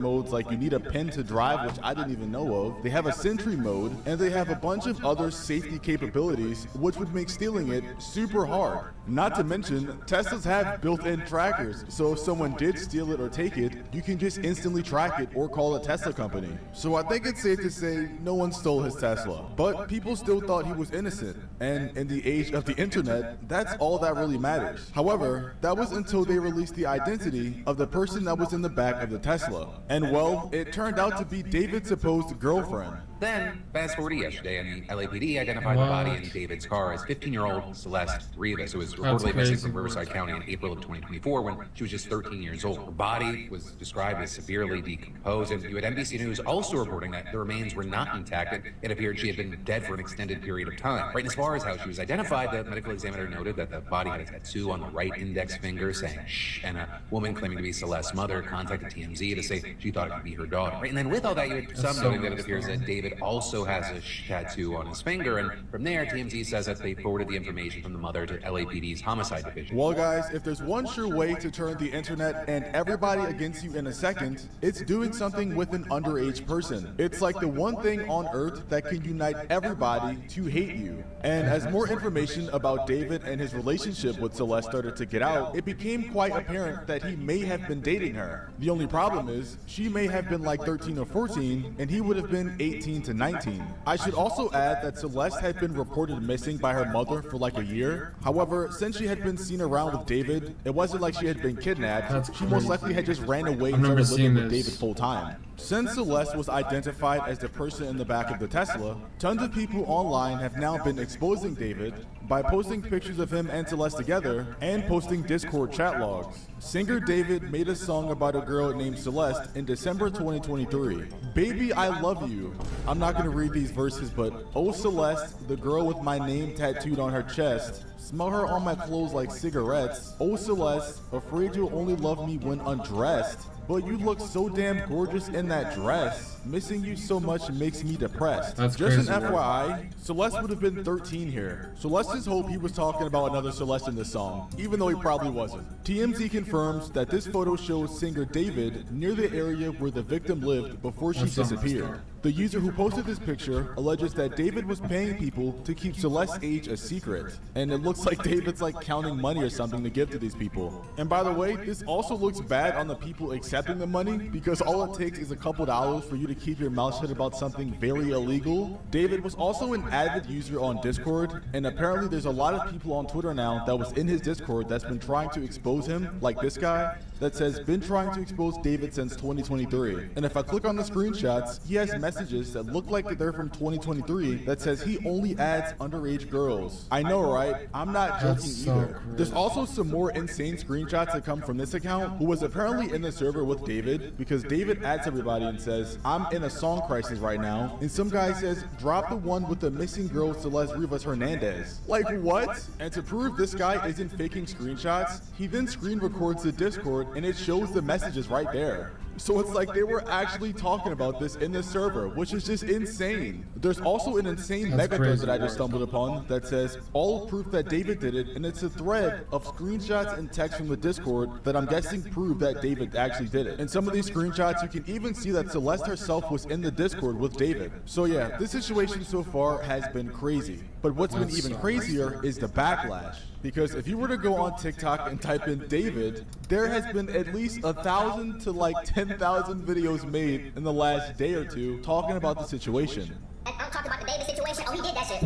modes like you need a pen to drive, which I didn't even know of. They have a sentry mode, and they have a bunch of other safety capabilities, which would make stealing it super hard. Not to mention, Teslas have built-in trackers, so if someone did steal it or take it, you can just instantly track it or call a Tesla company. So I think it's safe to say no one stole his Tesla, but people still thought he was innocent, and in the age of the internet, that's all that really matters. However, that was until they released the identity of the person that was in the back of the Tesla. And well, it turned out to be David's supposed girlfriend. Then, fast forward to yesterday, and the LAPD identified the body in David's car as 15-year-old Celeste Rivas, who was reportedly missing from Riverside County in April of 2024 when she was just 13 years old. Her body was described as severely decomposed, and you had NBC News also reporting that the remains were not intact, and it appeared she had been dead for an extended period of time. Right, and as far as how she was identified, the medical examiner noted that the body had a tattoo on the right index finger saying shh, and a woman claiming to be Celeste's mother contacted TMZ to say she thought it could be her daughter. Right, and then with all that, you had some noting that it appears that David also has a tattoo on his finger, and from there, TMZ says that they forwarded the information from the mother to LAPD's homicide division. Well guys, if there's one sure way to turn the internet and everybody against you in a second, it's doing something with an underage person. It's like the one thing on earth that can unite everybody to hate you. And as more information about David and his relationship with Celeste started to get out, it became quite apparent that he may have been dating her. The only problem is, she may have been like 13 or 14, and he would have been 18 to 19. I should also add that Celeste had been reported missing by her mother for like a year. However, since she had been seen around with David, it wasn't like she had been kidnapped. She most likely had just ran away and started living with David full time. Since Celeste was identified as the person in the back of the Tesla, tons of people online have now been exposing David by posting pictures of him and Celeste together and posting Discord chat logs. Singer David made a song about a girl named Celeste in December 2023. Baby, I love you. I'm not gonna read these verses, but oh Celeste, the girl with my name tattooed on her chest. Smell her on my clothes like cigarettes. Oh Celeste, afraid you'll only love me when undressed. But you look so damn gorgeous in that dress. Missing you so much makes me depressed. That's just crazy, an FYI, Celeste would have been 13 here. So let's just hope he was talking about another Celeste in this song, even though he probably wasn't. TMZ confirms that this photo shows singer David near the area where the victim lived before she disappeared. The user who posted this picture alleges that David was paying people to keep Celeste's age a secret. And it looks like David's like counting money or something to give to these people. And by the way, this also looks bad on the people accepting the money, because all it takes is a couple dollars for you to keep your mouth shut about something very illegal. David was also an avid user on Discord, and apparently there's a lot of people on Twitter now that was in his Discord that's been trying to expose him, like this guy that says been trying to expose David since 2023. And if I click on the screenshots, he has messages that look like they're from 2023 that says he only adds underage girls. I know, right? I'm not joking either. There's also some more insane screenshots that come from this account, who was apparently in the server with David, because David adds everybody and says, I'm in a song crisis right now. And some guy says, drop the one with the missing girl Celeste Rivas Hernandez. Like what? And to prove this guy isn't faking screenshots, he then screen records the Discord and it shows the messages right there. So it's like they were actually talking about this in the server, which is just insane. There's also an insane megathread that I just stumbled upon that says all proof that David did it, and it's a thread of screenshots and text from the Discord that I'm guessing prove that David actually did it. In some of these screenshots, you can even see that Celeste herself was in the Discord with David. So yeah, this situation so far has been crazy. But what's been even crazier is the backlash. Because if you were to go on TikTok and type in David, there has been at least 1,000 to like 10,000 videos made in the last day or two talking about the situation. I'm talking about the David situation. Oh, he did that shit.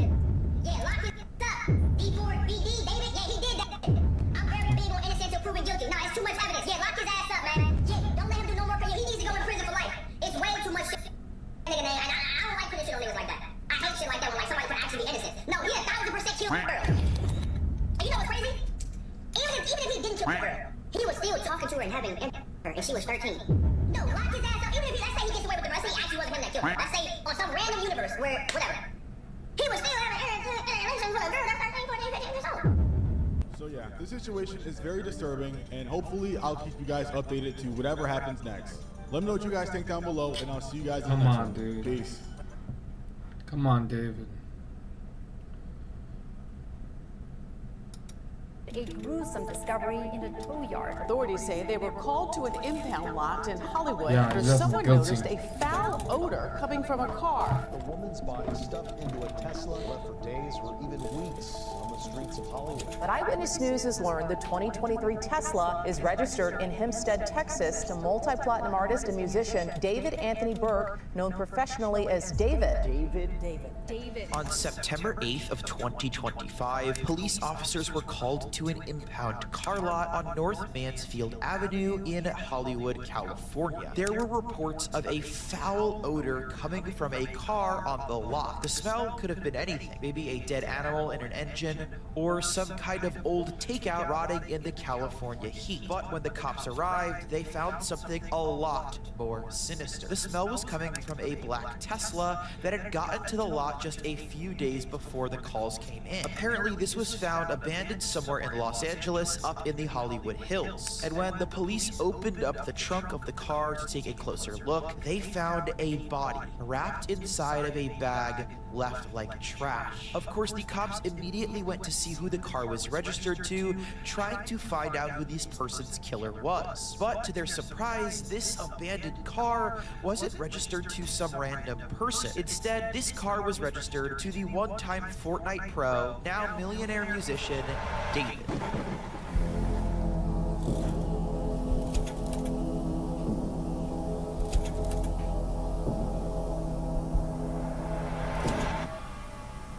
Yeah, lock his up. D4BD, David, yeah, he did that. I'm very big on innocent until proven guilty. No, it's too much evidence. Yeah, lock his ass up, man. Yeah, don't let him do no more for you. He needs to go in prison for life. It's way too much shit. Nigga, man, I don't like putting shit on niggas like that. I hate shit like that when like somebody could actually be innocent. No, he 1,000% killed the girl. And you know what's crazy? Even if he didn't kill the girl, he was still talking to her and having her, and she was 13. No, lock his ass up. Even if let's say he gets away with the rest, let's say he actually wasn't him that killed her. Let's say on some random universe where whatever, he was still having relations with a girl that's 13, 14, 15 years old. So yeah, this situation is very disturbing, and hopefully I'll keep you guys updated to whatever happens next. Let me know what you guys think down below, and I'll see you guys in the next one. Dude. Peace. Come on, David. a gruesome discovery in a tow yard. Authorities say they were called to an impound lot in Hollywood Yeah, after that's someone guilty. noticed a foul odor coming from a car. The woman's body stuffed into a Tesla, left for days or even weeks on the streets of Hollywood. But Eyewitness News has learned the 2023 Tesla is registered in Hempstead, Texas to multi-platinum artist and musician David Anthony Burke, known professionally as David. On September 8th of 2025, police officers were called to an impound car lot on North Mansfield Avenue in Hollywood, California. There were reports of a foul odor coming from a car on the lot. The smell could have been anything, maybe a dead animal in an engine, or some kind of old takeout rotting in the California heat. But when the cops arrived, they found something a lot more sinister. The smell was coming from a black Tesla that had gotten to the lot just a few days before the calls came in. Apparently, this was found abandoned somewhere in Los Angeles up in the Hollywood Hills. And when the police opened up the trunk of the car to take a closer look, they found a body wrapped inside of a bag left like trash. Of course, the cops immediately went to see who the car was registered to, trying to find out who this person's killer was. But to their surprise, this abandoned car wasn't registered to some random person. Instead, this car was registered to the one-time Fortnite pro, now millionaire musician, David.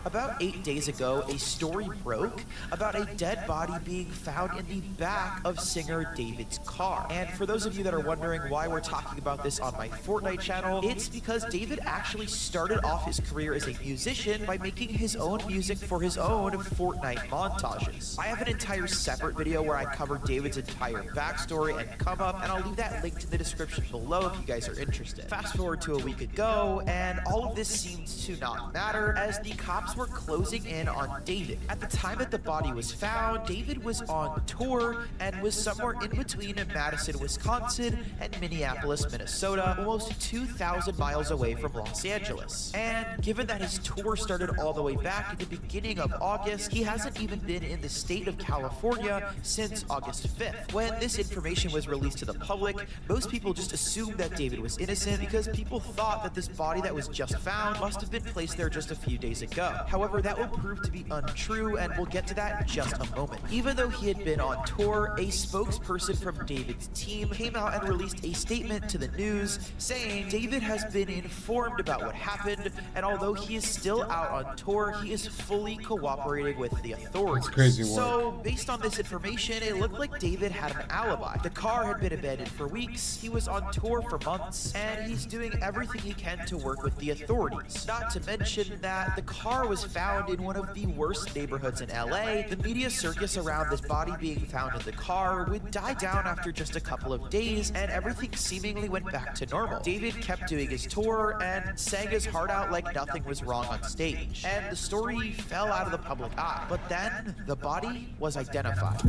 About 8 days ago, a story broke about a dead body being found in the back of singer David's car. And for those of you that are wondering why we're talking about this on my Fortnite channel, it's because David actually started off his career as a musician by making his own music for his own Fortnite montages. I have an entire separate video where I cover David's entire backstory and come up, and I'll leave that linked in the description below if you guys are interested. Fast forward to a week ago, and all of this seems to not matter as the cops were closing in on David. At the time that the body was found, David was on tour and was somewhere in between Madison, Wisconsin and Minneapolis, Minnesota, almost 2,000 miles away from Los Angeles. And given that his tour started all the way back at the beginning of August, he hasn't even been in the state of California since August 5th. When this information was released to the public, most people just assumed that David was innocent because people thought that this body that was just found must have been placed there just a few days ago. However, that will prove to be untrue, and we'll get to that in just a moment. Even though he had been on tour, a spokesperson from David's team came out and released a statement to the news saying David has been informed about what happened, and although he is still out on tour, he is fully cooperating with the authorities. That's crazy work. So, based on this information, it looked like David had an alibi. The car had been abandoned for weeks, he was on tour for months, and he's doing everything he can to work with the authorities. Not to mention that the car was found in one of the worst neighborhoods in LA. The media circus around this body being found in the car would die down after just a couple of days, and everything seemingly went back to normal. David kept doing his tour and sang his heart out like nothing was wrong on stage. And the story fell out of the public eye. But then, the body was identified.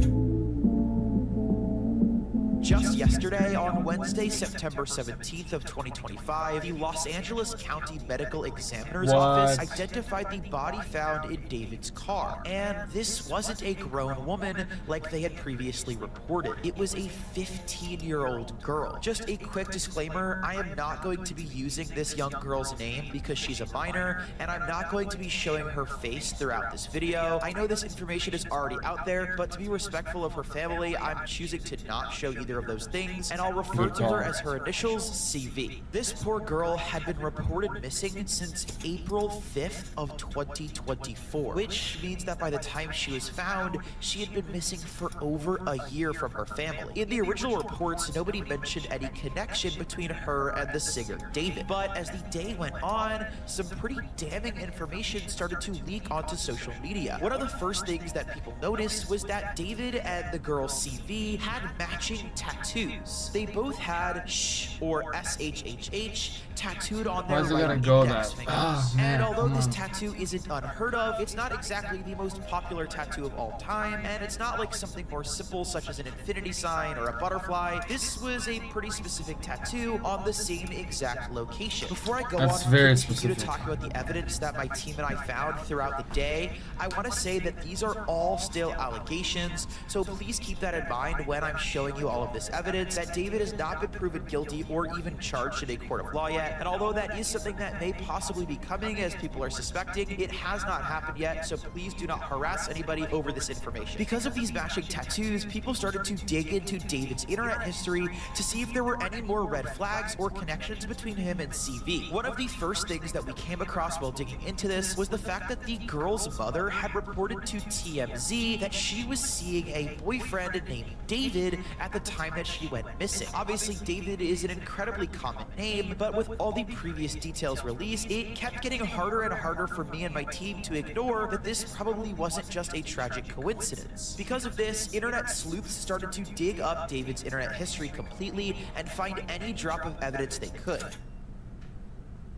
Just yesterday, on Wednesday, September 17th of 2025, the Los Angeles County Medical Examiner's Office identified the body found in David's car. And this wasn't a grown woman like they had previously reported. It was a 15-year-old girl. Just a quick disclaimer, I am not going to be using this young girl's name because she's a minor, and I'm not going to be showing her face throughout this video. I know this information is already out there, but to be respectful of her family, I'm choosing to not show either of those things, and I'll refer to her as her initials, CV. This poor girl had been reported missing since April 5th of 2024, which means that by the time she was found, she had been missing for over a year from her family. In the original reports, nobody mentioned any connection between her and the singer David, but as the day went on, some pretty damning information started to leak onto social media. One of the first things that people noticed was that David and the girl CV had matching tattoos. They both had sh or SHHH tattooed on Why their is it right gonna go index that? fingers. Oh, man, and although come this on. tattoo isn't unheard of, it's not exactly the most popular tattoo of all time, and it's not like something more simple such as an infinity sign or a butterfly. This was a pretty specific tattoo on the same exact location. Before I go That's on very to specific. talk about the evidence that my team and I found throughout the day, I want to say that these are all still allegations, so please keep that in mind when I'm showing you all of this evidence, that David has not been proven guilty or even charged in a court of law yet. And although that is something that may possibly be coming as people are suspecting, it has not happened yet, so please do not harass anybody over this information. Because of these matching tattoos, people started to dig into David's internet history to see if there were any more red flags or connections between him and CV. One of the first things that we came across while digging into this was the fact that the girl's mother had reported to TMZ that she was seeing a boyfriend named David at the time that she went missing. Obviously, David is an incredibly common name, but with all the previous details released, it kept getting harder and harder for me and my team to ignore that this probably wasn't just a tragic coincidence. Because of this, internet sleuths started to dig up David's internet history completely and find any drop of evidence they could.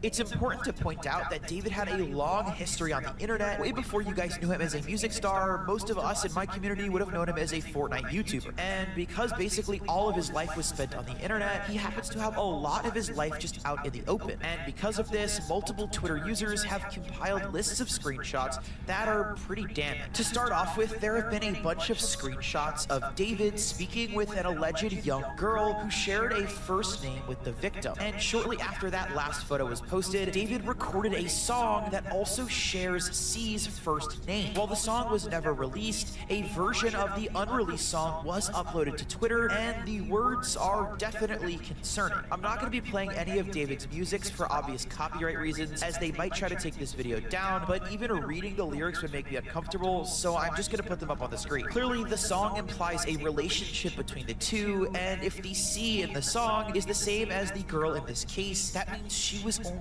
It's important to point out that David had a long history on the internet. Way before you guys knew him as a music star, most of us in my community would have known him as a Fortnite YouTuber. And because basically all of his life was spent on the internet, he happens to have a lot of his life just out in the open. And because of this, multiple Twitter users have compiled lists of screenshots that are pretty damning. To start off with, there have been a bunch of screenshots of David speaking with an alleged young girl who shared a first name with the victim. And shortly after that last photo was posted, David recorded a song that also shares C's first name. While the song was never released, a version of the unreleased song was uploaded to Twitter, and the words are definitely concerning. I'm not going to be playing any of David's musics for obvious copyright reasons, as they might try to take this video down, but even reading the lyrics would make me uncomfortable, so I'm just going to put them up on the screen. Clearly, the song implies a relationship between the two, and if the C in the song is the same as the girl in this case, that means she was only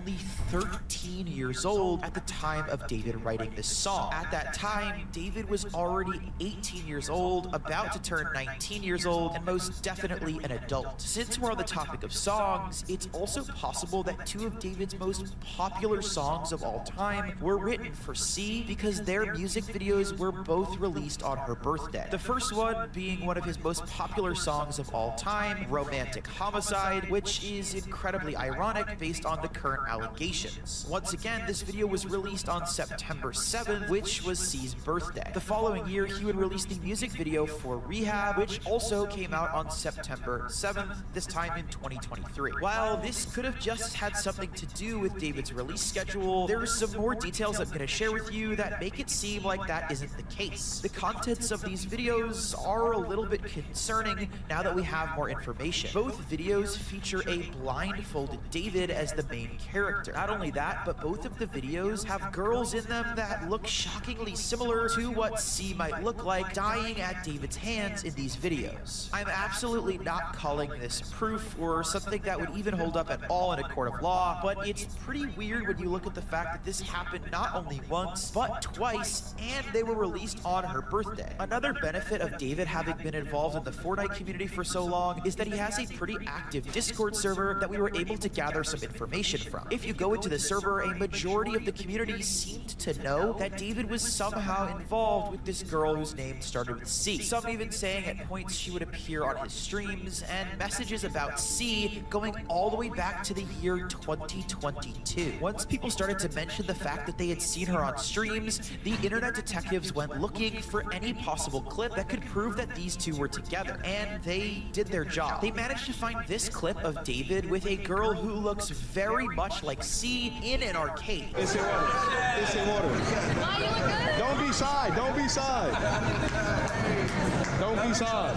13 years old at the time of David writing this song. At that time, David was already 18 years old, about to turn 19 years old, and most definitely an adult. Since we're on the topic of songs, it's also possible that two of David's most popular songs of all time were written for C because their music videos were both released on her birthday. The first one being one of his most popular songs of all time, Romantic Homicide, which is incredibly ironic based on the current allegations. Once again, this video was released on September 7th, which was C's birthday. The following year, he would release the music video for Rehab, which also came out on September 7th, this time in 2023. While this could have just had something to do with David's release schedule, there are some more details I'm going to share with you that make it seem like that isn't the case. The contents of these videos are a little bit concerning now that we have more information. Both videos feature a blindfolded David as the main character. Not only that, but both of the videos have girls in them that look shockingly similar to what C might look like dying at David's hands in these videos. I'm absolutely not calling this proof or something that would even hold up at all in a court of law, but it's pretty weird when you look at the fact that this happened not only once, but twice, and they were released on her birthday. Another benefit of David having been involved in the Fortnite community for so long is that he has a pretty active Discord server that we were able to gather some information from. If you go into the server, a majority of the community seemed to know that David was somehow involved with this girl whose name started with C. Some even saying at points she would appear on his streams, and messages about C going all the way back to the year 2022. Once people started to mention the fact that they had seen her on streams, the internet detectives went looking for any possible clip that could prove that these two were together, and they did their job. They managed to find this clip of David with a girl who looks very much like C in an arcade. It's in order. It's in order. Don't be shy. Don't be shy. Don't be shy.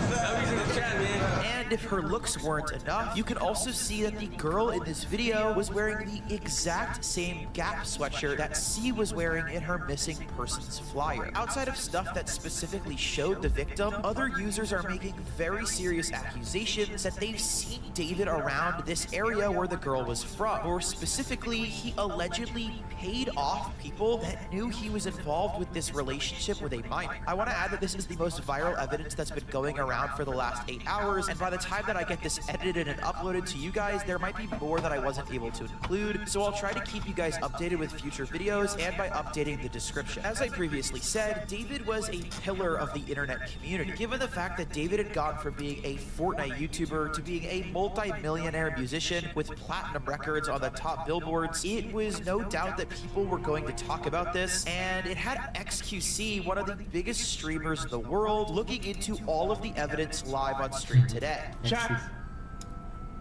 And if her looks weren't enough, you can also see that the girl in this video was wearing the exact same Gap sweatshirt that C was wearing in her missing persons flyer. Outside of stuff that specifically showed the victim, other users are making very serious accusations that they've seen David around this area where the girl was from. More specifically, he allegedly paid off people that knew he was involved with this relationship with a minor. I want to add that this is the most most viral evidence that's been going around for the last 8 hours, and by the time that I get this edited and uploaded to you guys, there might be more that I wasn't able to include, so I'll try to keep you guys updated with future videos and by updating the description. As I previously said, David was a pillar of the internet community. Given the fact that David had gone from being a Fortnite YouTuber to being a multi-millionaire musician with platinum records on the top billboards, it was no doubt that people were going to talk about this, and it had XQC, one of the biggest streamers in the world, looking into all of the evidence live on stream today. Chat,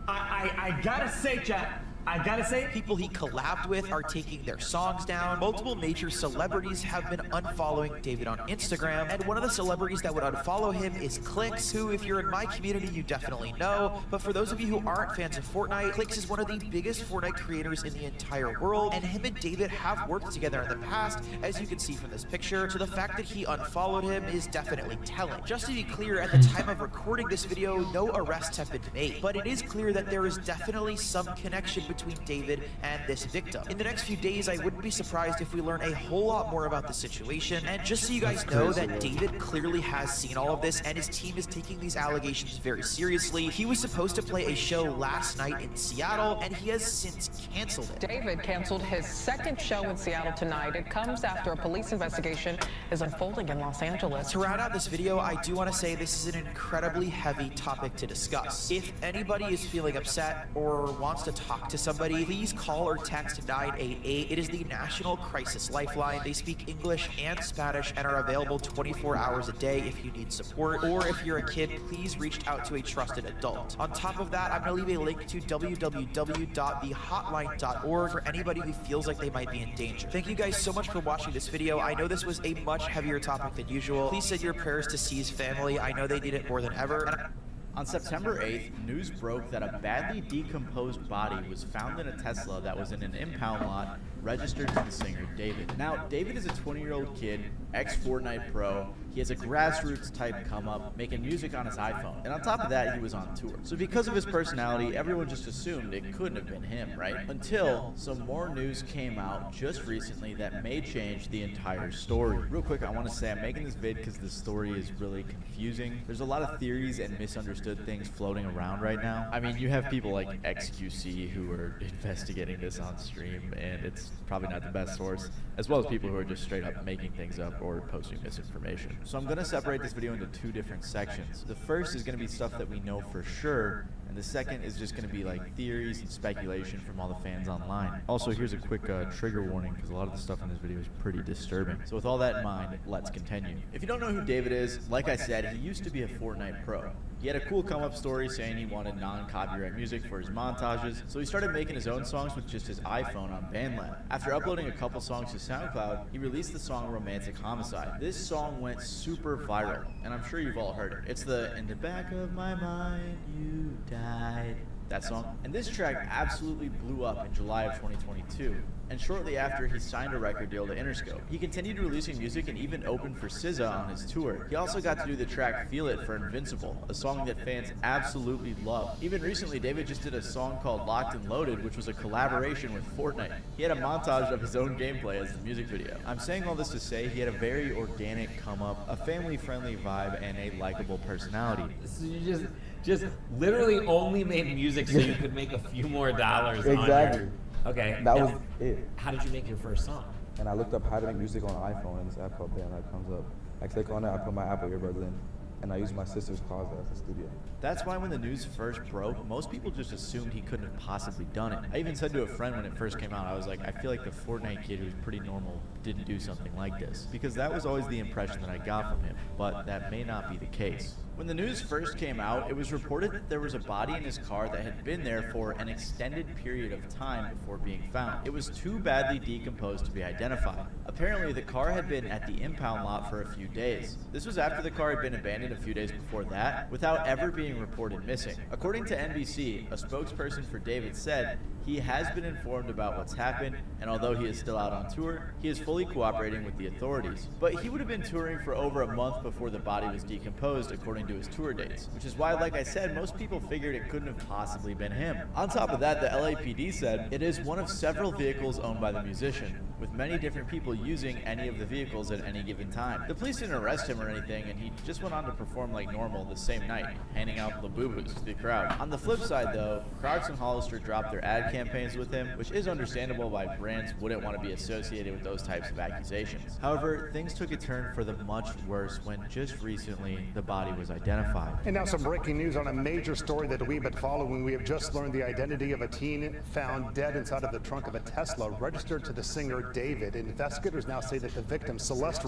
I gotta say, chat, I gotta say, people he collabed with are taking their songs down. Multiple major celebrities have been unfollowing David on Instagram, and one of the celebrities that would unfollow him is Clix, who, if you're in my community, you definitely know. But for those of you who aren't fans of Fortnite, Clix is one of the biggest Fortnite creators in the entire world, and him and David have worked together in the past, as you can see from this picture, so the fact that he unfollowed him is definitely telling. Just to be clear, at the time of recording this video, no arrests have been made, but it is clear that there is definitely some connection between David and this victim. In the next few days, I wouldn't be surprised if we learn a whole lot more about the situation, and just so you guys know that David clearly has seen all of this and his team is taking these allegations very seriously. He was supposed to play a show last night in Seattle, and he has since canceled it. David canceled his second show in Seattle tonight. It comes after a police investigation is unfolding in Los Angeles. To round out this video, I do want to say this is an incredibly heavy topic to discuss. If anybody is feeling upset or wants to talk to somebody, please call or text 988. It is the National Crisis Lifeline. They speak English and Spanish and are available 24 hours a day if you need support, or if you're a kid, please reach out to a trusted adult. On top of that, I'm going to leave a link to www.thehotline.org for anybody who feels like they might be in danger. Thank you guys so much for watching this video. I know this was a much heavier topic than usual. Please send your prayers to C's family. I know they need it more than ever. On September 8th, news broke that a badly decomposed body was found in a Tesla that was in an impound lot registered to the singer David. Now, David is a 20-year-old kid, ex-Fortnite pro. He has a grassroots type come up, making music on his iPhone. And on top of that, he was on tour. So because of his personality, everyone just assumed it couldn't have been him, right? Until some more news came out just recently that may change the entire story. Real quick, I want to say I'm making this vid because the story is really confusing. There's a lot of theories and misunderstood things floating around right now. I mean, you have people like XQC who are investigating this on stream, and it's probably not the best source, as well as people who are just straight up making things up or posting misinformation. So I'm going to separate this video into two different sections. The first is going to be stuff that we know for sure, and the second is just going to be like theories and speculation from all the fans online. Also, here's a quick trigger warning, because a lot of the stuff in this video is pretty disturbing. So with all that in mind, let's continue. If you don't know who David is, like I said, he used to be a Fortnite pro. He had a cool come-up story saying he wanted non-copyright music for his montages, so he started making his own songs with just his iPhone on BandLab. After uploading a couple songs to SoundCloud, he released the song Romantic Homicide. This song went super viral, and I'm sure you've all heard it. It's the "In the back of my mind, you died," that song. And this track absolutely blew up in July of 2022. And shortly after, he signed a record deal to Interscope. He continued releasing music and even opened for SZA on his tour. He also got to do the track Feel It for Invincible, a song that fans absolutely love. Even recently, David just did a song called Locked and Loaded, which was a collaboration with Fortnite. He had a montage of his own gameplay as the music video. I'm saying all this to say he had a very organic come up, a family-friendly vibe, and a likable personality. So you just literally only made music so you could make a few more dollars exactly. on your... Okay. That was it. How did you make your first song? And I looked up how to make music on an iPhone, and this app called BandLab comes up. I click on it, I put my Apple earbuds in, and I use my sister's closet as a studio. That's why when the news first broke, most people just assumed he couldn't have possibly done it. I even said to a friend when it first came out, I was like, I feel like the Fortnite kid who's pretty normal didn't do something like this. Because that was always the impression that I got from him, but that may not be the case. When the news first came out, it was reported that there was a body in his car that had been there for an extended period of time before being found. It was too badly decomposed to be identified. Apparently, the car had been at the impound lot for a few days. This was after the car had been abandoned a few days before that, without ever being reported missing. According to NBC, a spokesperson for David said He has been informed about what's happened, and although he is still out on tour, he is fully cooperating with the authorities. But he would have been touring for over a month before the body was decomposed according to his tour dates, which is why, like I said, most people figured it couldn't have possibly been him. On top of that, the LAPD said it is one of several vehicles owned by the musician, with many different people using any of the vehicles at any given time. The police didn't arrest him or anything, and he just went on to perform like normal the same night, handing out Labubus to the crowd. On the flip side though, Crocs and Hollister dropped their ad campaigns with him, which is understandable why brands wouldn't want to be associated with those types of accusations. However, things took a turn for the much worse when just recently the body was identified. And now some breaking news on a major story that we've been following. We have just learned the identity of a teen found dead inside of the trunk of a Tesla registered to the singer David. Investigators now say that the victim, Celeste,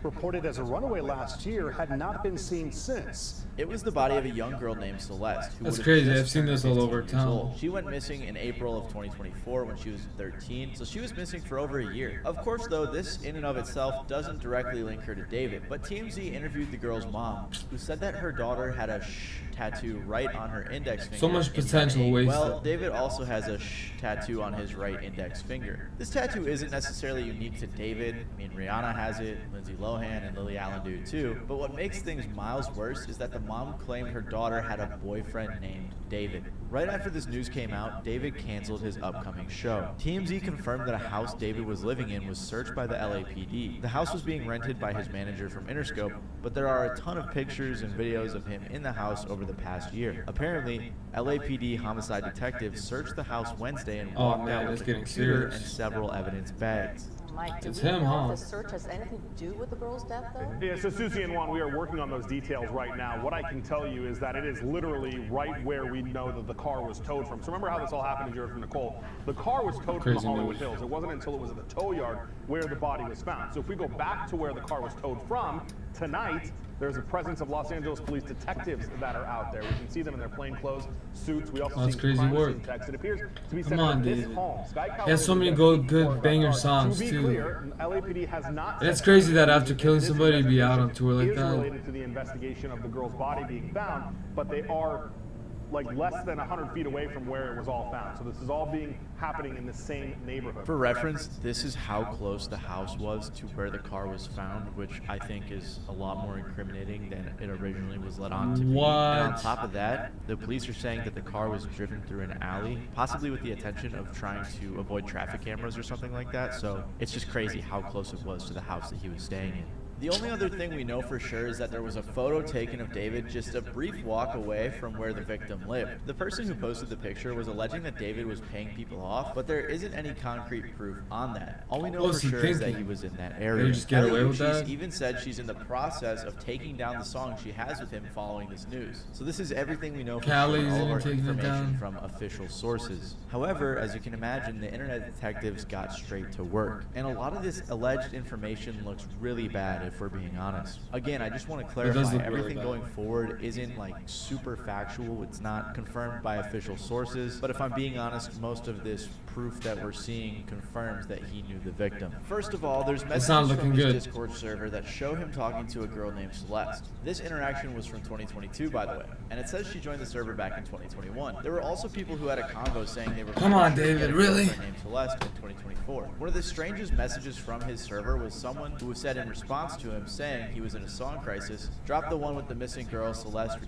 reported as a runaway last year, had not been seen since. It was the body of a young girl named Celeste. Who That's crazy. I've seen this all over town. She went missing in April of 2024 when she was 13, so she was missing for over a year. Of course, though, this in and of itself doesn't directly link her to David, but TMZ interviewed the girl's mom, who said that her daughter had a sh tattoo right on her index finger. So much potential wasted. Well, David also has a sh tattoo on his right index finger. This tattoo isn't necessarily unique to David. I mean, Rihanna has it, Lindsay Lohan and Lily Allen do too. But what makes things miles worse is that the mom claimed her daughter had a boyfriend named David. Right after this news came out, David canceled his upcoming show. TMZ confirmed that a house David was living in was searched by the LAPD. The house was being rented by his manager from Interscope, but there are a ton of pictures and videos of him in the house over the past year. Apparently, LAPD homicide detectives searched the house Wednesday and walked out with a computer and several evidence bags. Mike, do It's we him, know huh? if the search has anything to do with the girl's death, though? Yeah, so Susie and Juan, we are working on those details right now. What I can tell you is that it is literally right where we know that the car was towed from. So remember how this all happened in Jared from Nicole? The car was towed from the Hollywood Hills. It wasn't until it was at the tow yard where the body was found. So if we go back to where the car was towed from, tonight, there's a presence of Los Angeles police detectives that are out there. We can see them in their plainclothes, suits. We also see crazy crime work. scene text. It appears to be Come centered on, in this dude. home. He has so many good banger songs to be too. clear, LAPD has not. It's crazy that after killing somebody, you'd be out on tour like is that. related to the investigation of the girl's body being found, but they are like less than 100 feet away from where it was all found. So this is all happening in the same neighborhood. For reference, this is how close the house was to where the car was found, which I think is a lot more incriminating than it originally was led on to be. What? And on top of that, the police are saying that the car was driven through an alley, possibly with the intention of trying to avoid traffic cameras or something like that. So it's just crazy how close it was to the house that he was staying in. The only other thing we know for sure is that there was a photo taken of David just a brief walk away from where the victim lived. The person who posted the picture was alleging that David was paying people off, but there isn't any concrete proof on that. All we know for sure is that he was in that area. They just get away with that? She's even said she's in the process of taking down the song she has with him following this news. So this is everything we know for Callie's sure, all of even our taking it information down. from official sources. However, as you can imagine, the internet detectives got straight to work. And a lot of this alleged information looks really bad if we're being honest. Again, I just want to clarify, look really everything bad. going forward isn't like super factual. It's not confirmed by official sources. But if I'm being honest, most of this proof that we're seeing confirms that he knew the victim. First of all, there's messages not from looking his good. Discord server that show him talking to a girl named Celeste. This interaction was from 2022, by the way, and it says she joined the server back in 2021. There were also people who had a convo saying they were Come on, David, really? named Celeste in 2024. One of the strangest messages from his server was someone who said in response to him saying he was in a song crisis, drop the one with the missing girl, Celeste.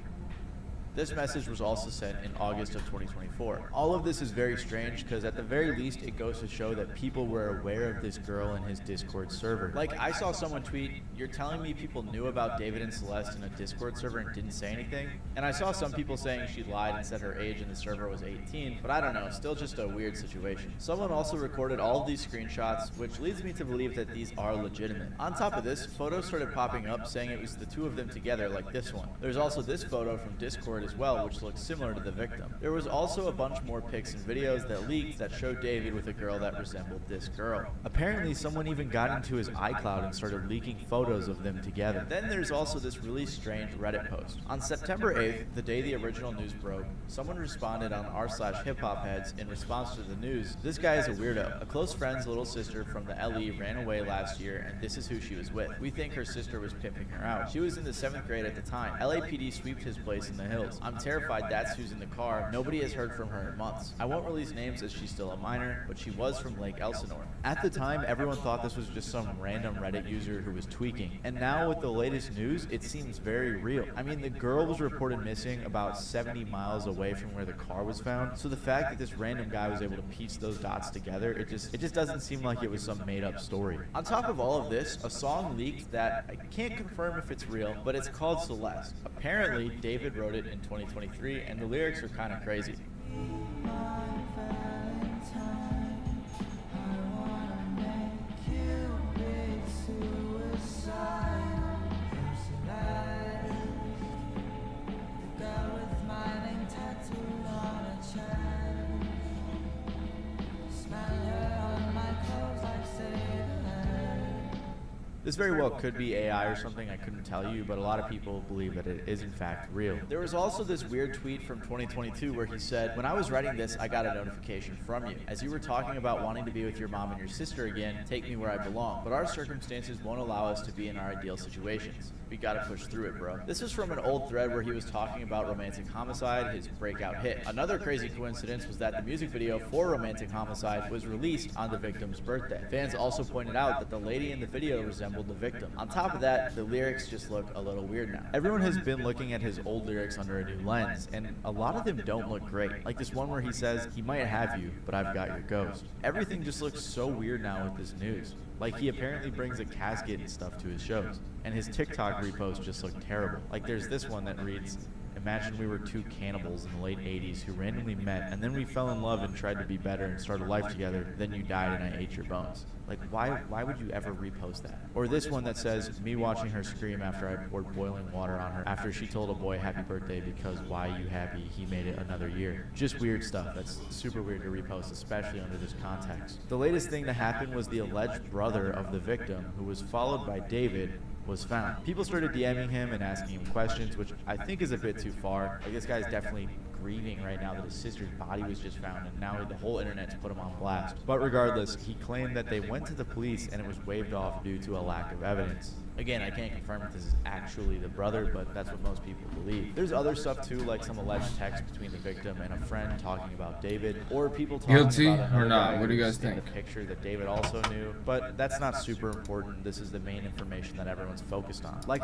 This message was also sent in August of 2024. All of this is very strange because at the very least it goes to show that people were aware of this girl in his Discord server. Like, I saw someone tweet, "You're telling me people knew about David and Celeste in a Discord server and didn't say anything?" And I saw some people saying she lied and said her age in the server was 18, but I don't know, still just a weird situation. Someone also recorded all of these screenshots, which leads me to believe that these are legitimate. On top of this, photos started popping up saying it was the two of them together, like this one. There's also this photo from Discord as well, which looks similar to the victim. There was also a bunch more pics and videos that leaked that showed David with a girl that resembled this girl. Apparently, someone even got into his iCloud and started leaking photos of them together. Then there's also this really strange Reddit post. On September 8th, the day the original news broke, someone responded on r/hiphopheads in response to the news. This guy is a weirdo. A close friend's little sister from the LE ran away last year, and this is who she was with. We think her sister was pimping her out. She was in the 7th grade at the time. LAPD sweeped his place in the hills. Hills. I'm terrified that's who's in the car. Nobody has heard from her in months. I won't release names as she's still a minor, but she was from Lake Elsinore. At the time, everyone thought this was just some random Reddit user who was tweaking. And now with the latest news, it seems very real. I mean, the girl was reported missing about 70 miles away from where the car was found. So the fact that this random guy was able to piece those dots together, it just doesn't seem like it was some made up story. On top of all of this, a song leaked that I can't confirm if it's real, but it's called Celeste. Apparently, David wrote it in 2023, and the lyrics are kind of crazy. This very well could be AI or something, I couldn't tell you, but a lot of people believe that it is in fact real. There was also this weird tweet from 2022 where he said, "When I was writing this, I got a notification from you. As you were talking about wanting to be with your mom and your sister again, take me where I belong. But our circumstances won't allow us to be in our ideal situations. We gotta push through it, bro." This was from an old thread where he was talking about Romantic Homicide, his breakout hit. Another crazy coincidence was that the music video for Romantic Homicide was released on the victim's birthday. Fans also pointed out that the lady in the video resembled the victim. On top of that, the lyrics just look a little weird now. Everyone has been looking at his old lyrics under a new lens, and a lot of them don't look great. Like this one where he says, "He might have you, but I've got your ghost." Everything just looks so weird now with this news. Like he apparently brings a casket and stuff to his shows. And his TikTok reposts just look terrible. Like there's this one that reads, "Imagine we were two cannibals in the late 80s who randomly met, and then we fell in love and tried to be better and start a life together, then you died and I ate your bones." Like, why would you ever repost that? Or this one that says, "Me watching her scream after I poured boiling water on her after she told a boy happy birthday because why you happy, he made it another year." Just weird stuff that's super weird to repost, especially under this context. The latest thing to happen was the alleged brother of the victim, who was followed by David, was found. People started DMing him and asking him questions, which I think is a bit too far. Like this guy's definitely grieving right now that his sister's body was just found, and now the whole internet's put him on blast. But regardless, he claimed that they went to the police and it was waved off due to a lack of evidence. Again, I can't confirm if this is actually the brother, but that's what most people believe. There's other stuff too, like some alleged text between the victim and a friend talking about David, or people talking Guilty about or not? guy What do you who's guys in think? the picture that David also knew, but that's not super important. This is the main information that everyone's focused on. Like